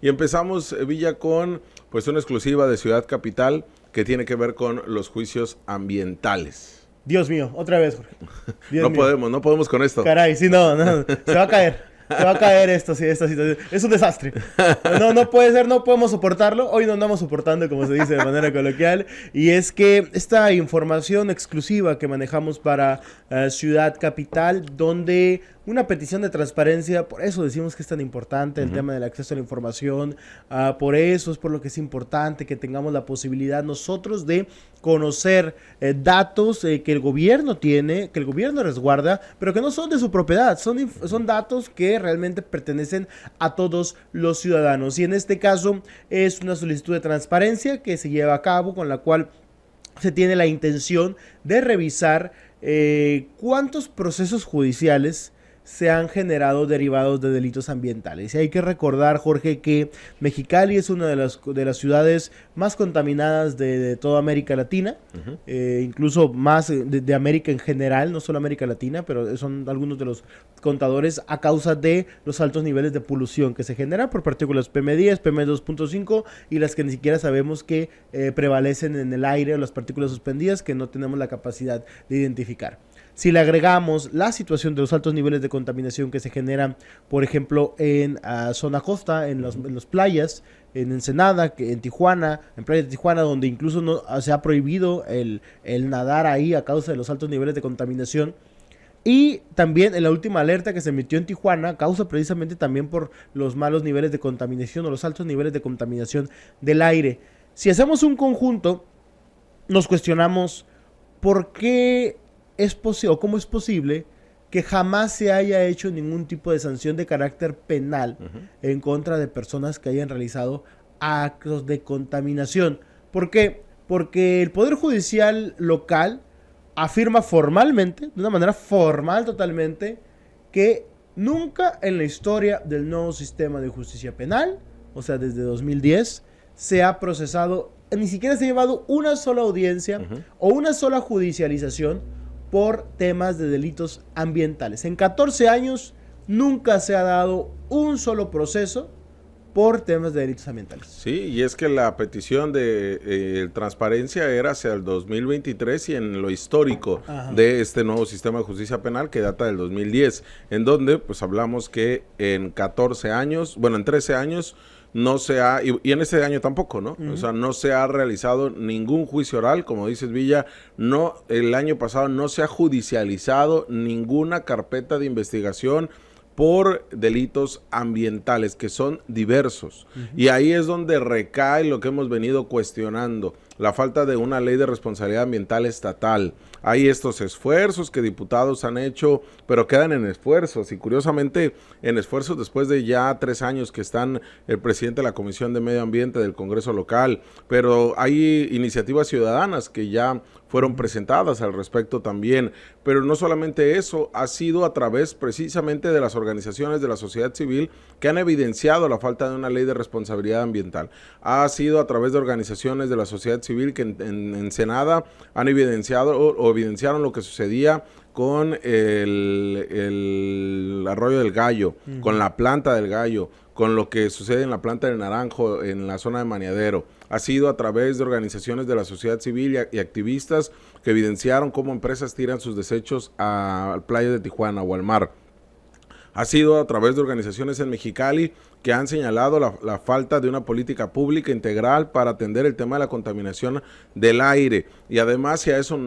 Y empezamos, Villa, con pues una exclusiva de Ciudad Capital que tiene que ver con los juicios ambientales. Dios mío, otra vez, Jorge. Dios mío. No podemos con esto. Caray, sí, no, se va a caer. Se va a caer esto, sí, esta situación. Es un desastre. No puede ser, no podemos soportarlo. Hoy no andamos soportando, como se dice de manera coloquial. Y es que esta información exclusiva que manejamos para Ciudad Capital, donde una petición de transparencia, por eso decimos que es tan importante el tema del acceso a la información, por eso es por lo que es importante que tengamos la posibilidad nosotros de conocer datos que el gobierno tiene, que el gobierno resguarda, pero que no son de su propiedad, son datos que realmente pertenecen a todos los ciudadanos. Y en este caso es una solicitud de transparencia que se lleva a cabo, con la cual se tiene la intención de revisar cuántos procesos judiciales se han generado derivados de delitos ambientales. Y hay que recordar, Jorge, que Mexicali es una de las ciudades más contaminadas de toda América Latina, incluso más de América en general, no solo América Latina, pero son algunos de los contadores a causa de los altos niveles de polución que se generan por partículas PM10, PM2.5 y las que ni siquiera sabemos que prevalecen en el aire, o las partículas suspendidas que no tenemos la capacidad de identificar. Si le agregamos la situación de los altos niveles de contaminación que se generan, por ejemplo, en zona costa, en las playas, en Ensenada, en Tijuana, en Playa de Tijuana, donde incluso se ha prohibido el nadar ahí a causa de los altos niveles de contaminación. Y también en la última alerta que se emitió en Tijuana, causa precisamente también por los malos niveles de contaminación o los altos niveles de contaminación del aire. Si hacemos un conjunto, nos cuestionamos por qué es posible, o cómo es posible que jamás se haya hecho ningún tipo de sanción de carácter penal en contra de personas que hayan realizado actos de contaminación. ¿Por qué? Porque el Poder Judicial local afirma formalmente, de una manera formal totalmente, que nunca en la historia del nuevo sistema de justicia penal, o sea, desde 2010, se ha procesado, ni siquiera se ha llevado una sola audiencia o una sola judicialización por temas de delitos ambientales. En 14 años nunca se ha dado un solo proceso por temas de delitos ambientales. Sí, y es que la petición de transparencia era hacia el 2023 y en lo histórico de este nuevo sistema de justicia penal que data del 2010, en donde pues hablamos que en 14 años, bueno, en 13 años, no se ha, y en este año tampoco, ¿no? O sea, no se ha realizado ningún juicio oral, como dices, Villa, no, el año pasado no se ha judicializado ninguna carpeta de investigación por delitos ambientales, que son diversos. Y ahí es donde recae lo que hemos venido cuestionando, la falta de una ley de responsabilidad ambiental estatal. Hay estos esfuerzos que diputados han hecho, pero quedan en esfuerzos, y curiosamente en esfuerzos después de ya 3 años que están el presidente de la Comisión de Medio Ambiente del Congreso local, pero hay iniciativas ciudadanas que ya fueron presentadas al respecto también, pero no solamente eso, ha sido a través precisamente de las organizaciones de la sociedad civil que han evidenciado la falta de una ley de responsabilidad ambiental. Ha sido a través de organizaciones de la sociedad civil que en Ensenada han evidenciado o evidenciaron lo que sucedía con el arroyo del Gallo, con la planta del Gallo, con lo que sucede en la planta del Naranjo, en la zona de Maniadero. Ha sido a través de organizaciones de la sociedad civil y activistas que evidenciaron cómo empresas tiran sus desechos a playa de Tijuana o al mar. Ha sido a través de organizaciones en Mexicali que han señalado la falta de una política pública integral para atender el tema de la contaminación del aire. Y además, si a eso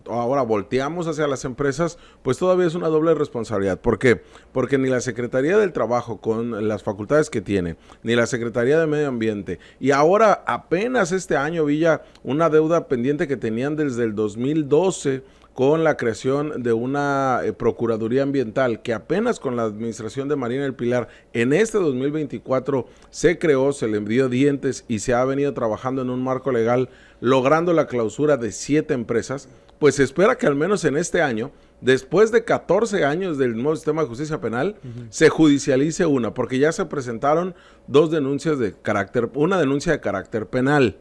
ahora volteamos hacia las empresas, pues todavía es una doble responsabilidad. ¿Por qué? Porque ni la Secretaría del Trabajo, con las facultades que tiene, ni la Secretaría de Medio Ambiente, y ahora apenas este año, Villa, una deuda pendiente que tenían desde el 2012, con la creación de una Procuraduría Ambiental que apenas con la administración de Marina del Pilar en este 2024 se creó, se le dio dientes y se ha venido trabajando en un marco legal logrando la clausura de 7 empresas, pues se espera que al menos en este año, después de 14 años del nuevo sistema de justicia penal, se judicialice una, porque ya se presentaron 2 denuncias de carácter, una denuncia de carácter penal,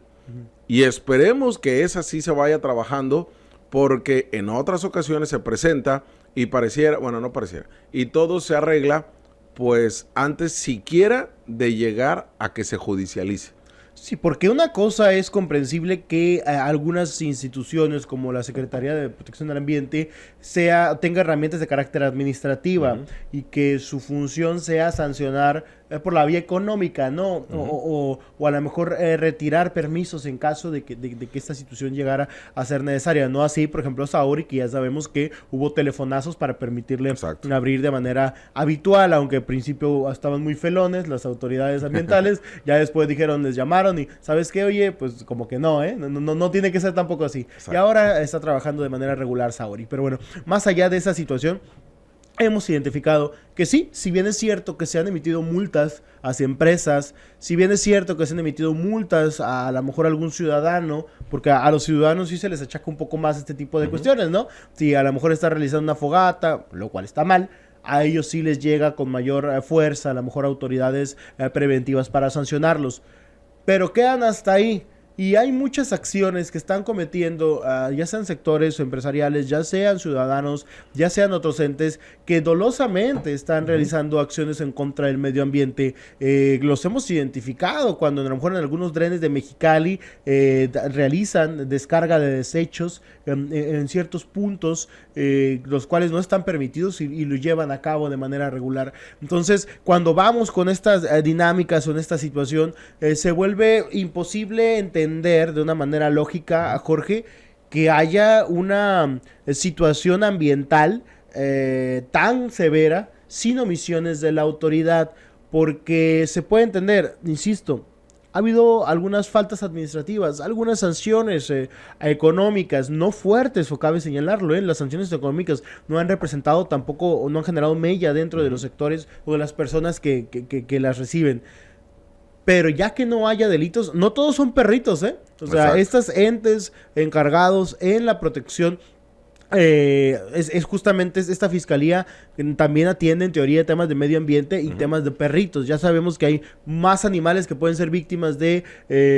y esperemos que esa sí se vaya trabajando, porque en otras ocasiones se presenta y pareciera, bueno, no pareciera, y todo se arregla pues antes siquiera de llegar a que se judicialice. Sí, porque una cosa es comprensible que algunas instituciones como la Secretaría de Protección del Ambiente tenga herramientas de carácter administrativa y que su función sea sancionar por la vía económica, ¿no? O a lo mejor retirar permisos en caso de que esta situación llegara a ser necesaria. No así, por ejemplo, Sauri, que ya sabemos que hubo telefonazos para permitirle abrir de manera habitual, aunque al principio estaban muy felones las autoridades ambientales, ya después dijeron, les llamaron y, ¿sabes qué? Oye, pues como que no, ¿eh? No tiene que ser tampoco así. Exacto. Y ahora está trabajando de manera regular Sauri. Pero bueno, más allá de esa situación, hemos identificado que sí, si bien es cierto que se han emitido multas hacia empresas, si bien es cierto que se han emitido multas a lo mejor a algún ciudadano, porque a los ciudadanos sí se les achaca un poco más este tipo de cuestiones, ¿no? Si a lo mejor está realizando una fogata, lo cual está mal, a ellos sí les llega con mayor fuerza, a lo mejor autoridades preventivas para sancionarlos. Pero quedan hasta ahí. Y hay muchas acciones que están cometiendo, ya sean sectores empresariales, ya sean ciudadanos, ya sean otros entes, que dolosamente están realizando acciones en contra del medio ambiente. Los hemos identificado cuando a lo mejor en algunos drenes de Mexicali realizan descarga de desechos en ciertos puntos, los cuales no están permitidos y lo llevan a cabo de manera regular. Entonces, cuando vamos con estas dinámicas o en esta situación, se vuelve imposible entender de una manera lógica, Jorge, que haya una situación ambiental tan severa sin omisiones de la autoridad, porque se puede entender, insisto, ha habido algunas faltas administrativas, algunas sanciones económicas, no fuertes, o cabe señalarlo, las sanciones económicas no han representado tampoco, o no han generado mella dentro de los sectores o de las personas que las reciben. Pero ya que no haya delitos, no todos son perritos, ¿eh? O sea, estos entes encargados en la protección, es justamente esta fiscalía que también atiende en teoría temas de medio ambiente y temas de perritos. Ya sabemos que hay más animales que pueden ser víctimas de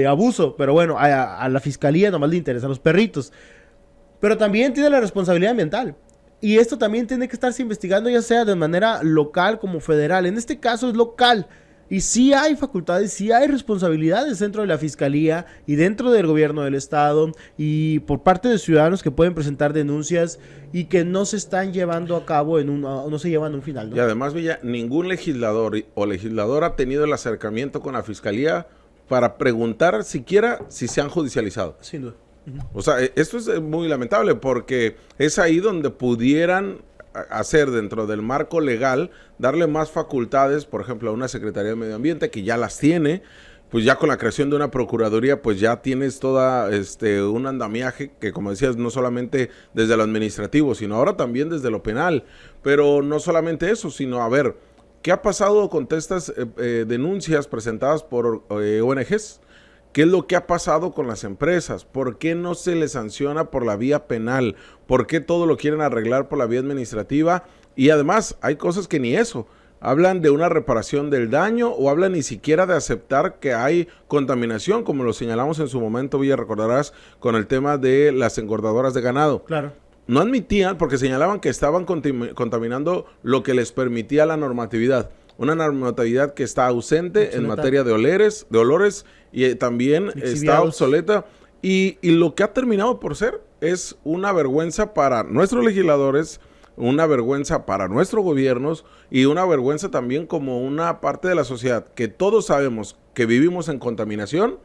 abuso, pero bueno, a la fiscalía nomás le interesan los perritos. Pero también tiene la responsabilidad ambiental. Y esto también tiene que estarse investigando, ya sea de manera local como federal. En este caso es local. Y sí hay facultades, sí hay responsabilidades dentro de la fiscalía y dentro del gobierno del estado y por parte de ciudadanos que pueden presentar denuncias y que no se están llevando a cabo no se llevan a un final, ¿no? Y además, Villa, ningún legislador o legisladora ha tenido el acercamiento con la fiscalía para preguntar siquiera si se han judicializado. Sin duda. O sea, esto es muy lamentable porque es ahí donde pudieran hacer dentro del marco legal, darle más facultades, por ejemplo, a una Secretaría de Medio Ambiente que ya las tiene, pues ya con la creación de una Procuraduría, pues ya tienes toda un andamiaje que, como decías, no solamente desde lo administrativo, sino ahora también desde lo penal. Pero no solamente eso, sino a ver, ¿qué ha pasado con estas denuncias presentadas por ONGs? ¿Qué es lo que ha pasado con las empresas? ¿Por qué no se les sanciona por la vía penal? ¿Por qué todo lo quieren arreglar por la vía administrativa? Y además hay cosas que ni eso. Hablan de una reparación del daño o hablan ni siquiera de aceptar que hay contaminación, como lo señalamos en su momento, Villa, recordarás, con el tema de las engordadoras de ganado. Claro. No admitían porque señalaban que estaban contaminando lo que les permitía la normatividad. Una normatividad que está ausente en materia de olores y también está obsoleta. Y lo que ha terminado por ser es una vergüenza para nuestros legisladores, una vergüenza para nuestros gobiernos y una vergüenza también como una parte de la sociedad que todos sabemos que vivimos en contaminación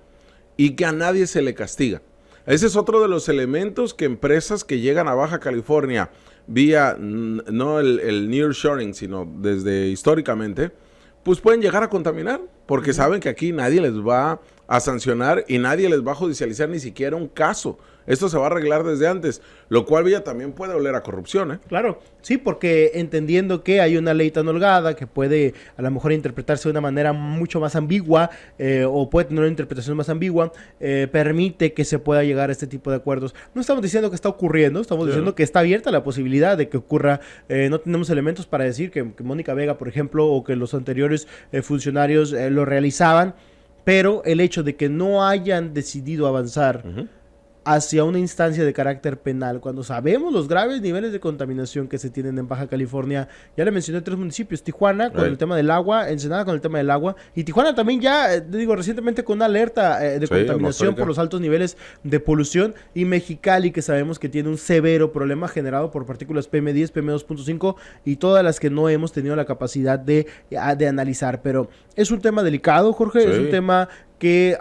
y que a nadie se le castiga. Ese es otro de los elementos que empresas que llegan a Baja California vía, no el nearshoring, sino desde históricamente, pues pueden llegar a contaminar, porque saben que aquí nadie les va a sancionar y nadie les va a judicializar ni siquiera un caso. Esto se va a arreglar desde antes, lo cual, Villa, también puede oler a corrupción, ¿eh? Claro, sí, porque entendiendo que hay una ley tan holgada que puede a lo mejor interpretarse de una manera mucho más ambigua o puede tener una interpretación más ambigua, permite que se pueda llegar a este tipo de acuerdos. No estamos diciendo que está ocurriendo, estamos diciendo que está abierta la posibilidad de que ocurra. No tenemos elementos para decir que Mónica Vega, por ejemplo, o que los anteriores funcionarios lo realizaban, pero el hecho de que no hayan decidido avanzar hacia una instancia de carácter penal, cuando sabemos los graves niveles de contaminación que se tienen en Baja California. Ya le mencioné 3 municipios: Tijuana con el tema del agua, Ensenada con el tema del agua, y Tijuana también ya, recientemente con una alerta de contaminación por los altos niveles de polución, y Mexicali, que sabemos que tiene un severo problema generado por partículas PM10, PM2.5 y todas las que no hemos tenido la capacidad de analizar. Pero es un tema delicado, Jorge, es un tema que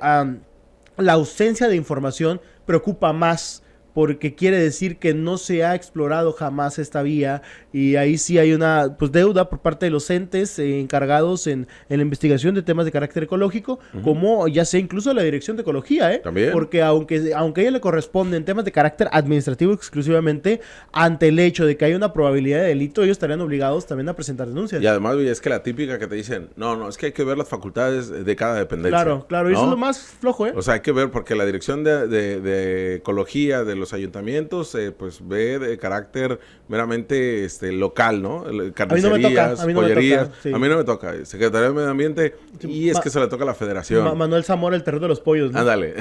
la ausencia de información preocupa más, porque quiere decir que no se ha explorado jamás esta vía, y ahí sí hay una deuda por parte de los entes encargados en la investigación de temas de carácter ecológico, como ya sea incluso la Dirección de Ecología, ¿También? Porque aunque a ella le corresponden temas de carácter administrativo exclusivamente, ante el hecho de que hay una probabilidad de delito, ellos estarían obligados también a presentar denuncias. Y además, es que la típica que te dicen, no, es que hay que ver las facultades de cada dependencia. Claro, y eso es lo más flojo, O sea, hay que ver, porque la Dirección de Ecología de los ayuntamientos, pues ve de carácter meramente carnicerías, ¿no? Carnicerías, pollerías. A mí no me toca. Secretaría de Medio Ambiente, y es que se le toca a la Federación. Manuel Zamora, el terror de los pollos, ¿no? Ándale.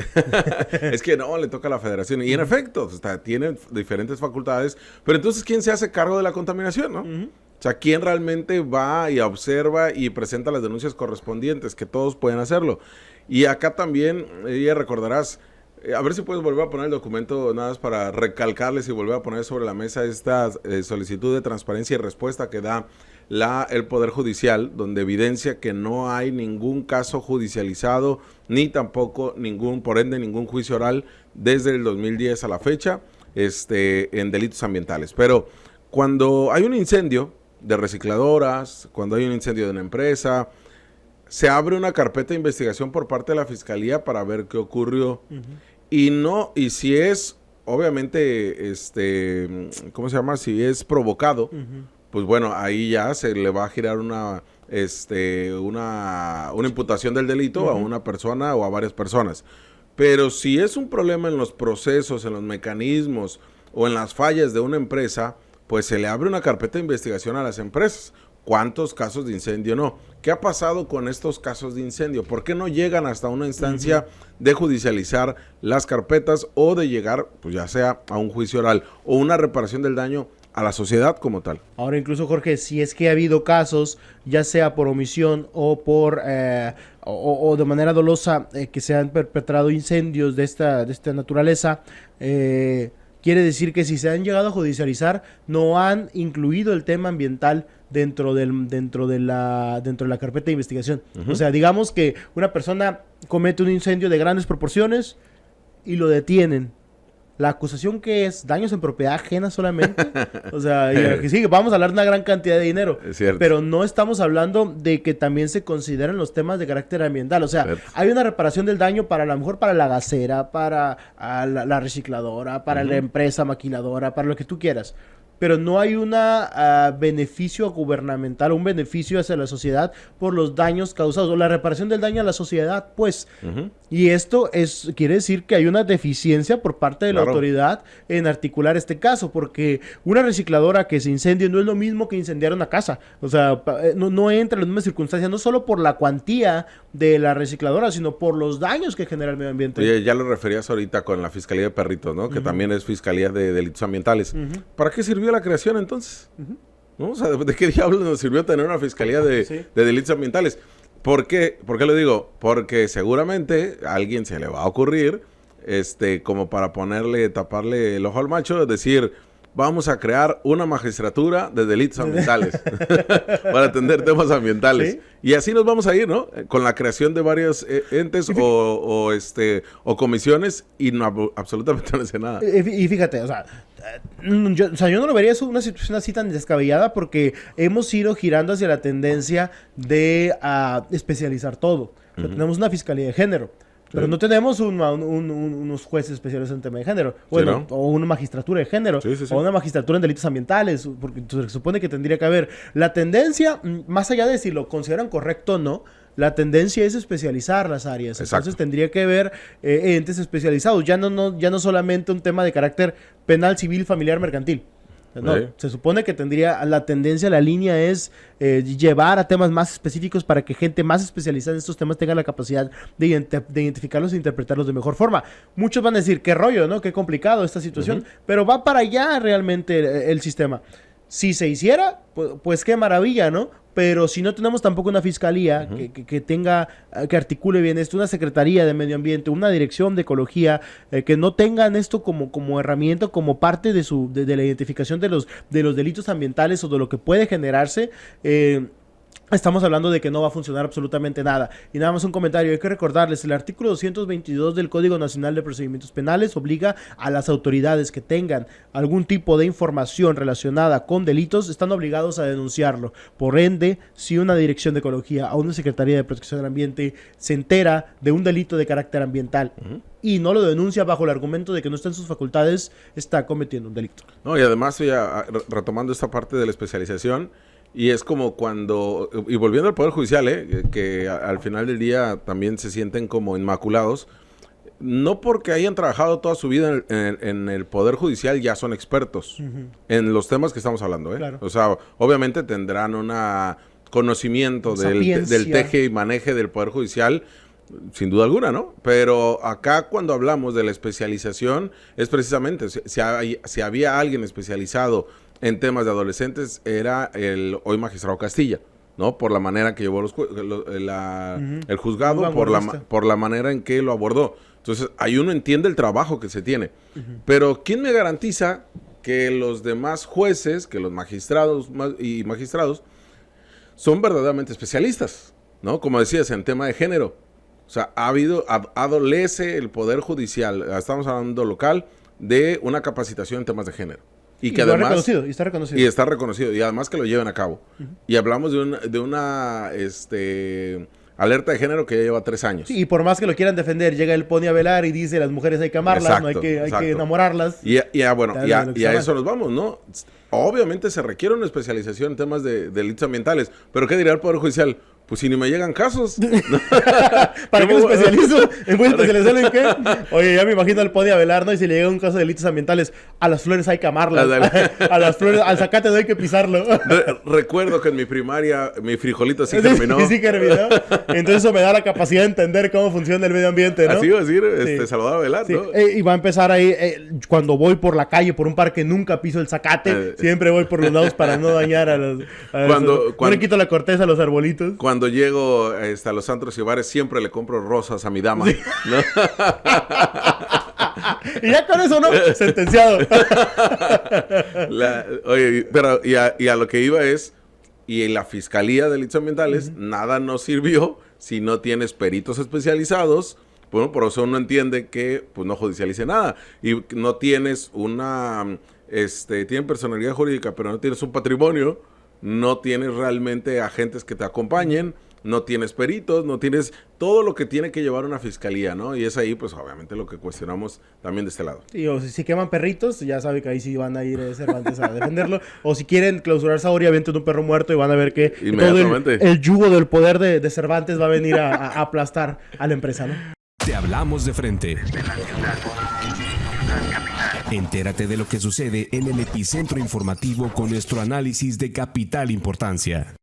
Es que no, le toca a la Federación. Y en efecto, tiene diferentes facultades. Pero entonces, ¿quién se hace cargo de la contaminación, no? O sea, ¿quién realmente va y observa y presenta las denuncias correspondientes? Que todos pueden hacerlo. Y acá también, ya recordarás, a ver si puedes volver a poner el documento, nada más para recalcarles y volver a poner sobre la mesa esta solicitud de transparencia y respuesta que da el Poder Judicial, donde evidencia que no hay ningún caso judicializado, ni tampoco por ende ningún juicio oral desde el 2010 a la fecha, en delitos ambientales. Pero cuando hay un incendio de recicladoras, cuando hay un incendio de una empresa, se abre una carpeta de investigación por parte de la Fiscalía para ver qué ocurrió. Y si es, obviamente, ¿cómo se llama? Si es provocado, pues bueno, ahí ya se le va a girar una imputación del delito a una persona o a varias personas. Pero si es un problema en los procesos, en los mecanismos o en las fallas de una empresa, pues se le abre una carpeta de investigación a las empresas. ¿Cuántos casos de incendio no? ¿Qué ha pasado con estos casos de incendio? ¿Por qué no llegan hasta una instancia de judicializar las carpetas o de llegar, pues ya sea a un juicio oral o una reparación del daño a la sociedad como tal? Ahora, incluso, Jorge, si es que ha habido casos, ya sea por omisión o por o de manera dolosa, que se han perpetrado incendios de esta naturaleza, quiere decir que si se han llegado a judicializar, no han incluido el tema ambiental dentro de la carpeta de investigación. O sea, digamos que una persona comete un incendio de grandes proporciones y lo detienen. La acusación, que es daños en propiedad ajena solamente, o sea, sí, vamos a hablar de una gran cantidad de dinero, pero no estamos hablando de que también se consideren los temas de carácter ambiental. O sea, hay una reparación del daño a lo mejor para la gasera, para la recicladora, para la empresa maquiladora, para lo que tú quieras. Pero no hay un beneficio gubernamental, un beneficio hacia la sociedad por los daños causados, o la reparación del daño a la sociedad, pues. Y esto quiere decir que hay una deficiencia por parte de la autoridad en articular este caso, porque una recicladora que se incendie no es lo mismo que incendiar una casa. O sea, no entra en las mismas circunstancias, no solo por la cuantía de la recicladora, sino por los daños que genera el medio ambiente. Oye, ya lo referías ahorita con la Fiscalía de Perritos, ¿no? Que también es Fiscalía de Delitos Ambientales. ¿Para qué sirvió la creación entonces? ¿No? O sea, ¿de qué diablos nos sirvió tener una Fiscalía de Delitos Ambientales? ¿Por qué? ¿Por qué lo digo? Porque seguramente a alguien se le va a ocurrir, como para taparle el ojo al macho, decir, vamos a crear una magistratura de delitos ambientales para atender temas ambientales. ¿Sí? Y así nos vamos a ir, ¿no? Con la creación de varios entes o comisiones, y no, absolutamente no hace nada. Y fíjate, o sea, yo no lo vería una situación así tan descabellada, porque hemos ido girando hacia la tendencia de especializar todo. O sea, tenemos una fiscalía de género, pero no tenemos unos jueces especiales en tema de género, bueno, o una magistratura de género, o una magistratura en delitos ambientales, porque se supone que tendría que haber. La tendencia, más allá de si lo consideran correcto o no, la tendencia es especializar las áreas. Entonces tendría que haber entes especializados, ya no solamente un tema de carácter penal, civil, familiar, mercantil. No, se supone que tendría la tendencia, la línea es llevar a temas más específicos para que gente más especializada en estos temas tenga la capacidad de identificarlos e interpretarlos de mejor forma. Muchos van a decir, qué rollo, ¿no? Qué complicado esta situación, pero va para allá realmente el sistema. Si se hiciera, pues qué maravilla, ¿no? Pero si no tenemos tampoco una fiscalía que tenga, que articule bien esto, una secretaría de medio ambiente, una dirección de ecología, que no tengan esto como herramienta, como parte de la identificación de los delitos ambientales o de lo que puede generarse, estamos hablando de que no va a funcionar absolutamente nada. Y nada más un comentario, hay que recordarles, el artículo 222 del Código Nacional de Procedimientos Penales obliga a las autoridades que tengan algún tipo de información relacionada con delitos, están obligados a denunciarlo. Por ende, si una dirección de ecología o una secretaría de protección del ambiente se entera de un delito de carácter ambiental y no lo denuncia bajo el argumento de que no está en sus facultades, está cometiendo un delito. No, y además, ya retomando esta parte de la especialización, y es como cuando, y volviendo al Poder Judicial, que al final del día también se sienten como inmaculados, no porque hayan trabajado toda su vida en el Poder Judicial ya son expertos en los temas que estamos hablando. Claro. O sea, obviamente tendrán un conocimiento del teje y maneje del Poder Judicial, sin duda alguna, ¿no? Pero acá cuando hablamos de la especialización es precisamente, si había alguien especializado en temas de adolescentes, era el hoy magistrado Castilla, ¿no? Por la manera que llevó el juzgado, por la manera en que lo abordó. Entonces, ahí uno entiende el trabajo que se tiene. Pero, ¿quién me garantiza que los demás jueces, que los magistrados y magistrados, son verdaderamente especialistas, ¿no? Como decías, en tema de género. O sea, adolece el Poder Judicial, estamos hablando local, de una capacitación en temas de género. Y que además está reconocido. Y está reconocido. Y además que lo lleven a cabo. Y hablamos de una alerta de género que ya lleva 3 años. Sí, y por más que lo quieran defender, llega el Pony a velar y dice, las mujeres hay que amarlas, hay que enamorarlas. Y a eso nos vamos, ¿no? Obviamente se requiere una especialización en temas de delitos ambientales. Pero ¿qué dirá el Poder Judicial? Pues si ni me llegan casos. ¿Para qué me especializo? ¿Me voy a especializar en qué? Oye, ya me imagino al Pony a velar, ¿no? Y si le llega un caso de delitos ambientales, a las flores hay que amarlas. A las flores, al zacate no hay que pisarlo. Recuerdo que en mi primaria mi frijolito sí germinó. Sí germinó. Entonces eso me da la capacidad de entender cómo funciona el medio ambiente, ¿no? Así iba a decir, Salvador Avelar, sí. ¿no? Y va a empezar ahí, cuando voy por la calle, por un parque, nunca piso el zacate. Siempre voy por los lados para no dañar a los... no le quito la corteza a los arbolitos. Cuando llego a los antros y bares, siempre le compro rosas a mi dama. Sí. ¿No? Y ya con eso, ¿no? Sentenciado. Oye, pero y a lo que iba es, y en la Fiscalía de Delitos Ambientales, nada nos sirvió si no tienes peritos especializados. Bueno, por eso uno entiende que pues no judicialice nada. Y no tienes tienen personalidad jurídica, pero no tienes un patrimonio, no tienes realmente agentes que te acompañen, no tienes peritos, no tienes todo lo que tiene que llevar una fiscalía, ¿no? Y es ahí, pues, obviamente, lo que cuestionamos también de este lado. Sí, o si queman perritos, ya sabe que ahí sí van a ir Cervantes a defenderlo. O si quieren clausurar Sauri, avienten un perro muerto y van a ver que todo el yugo del poder de Cervantes va a venir a aplastar a la empresa, ¿no? Te hablamos de frente. Entérate de lo que sucede en el epicentro informativo con nuestro análisis de capital importancia.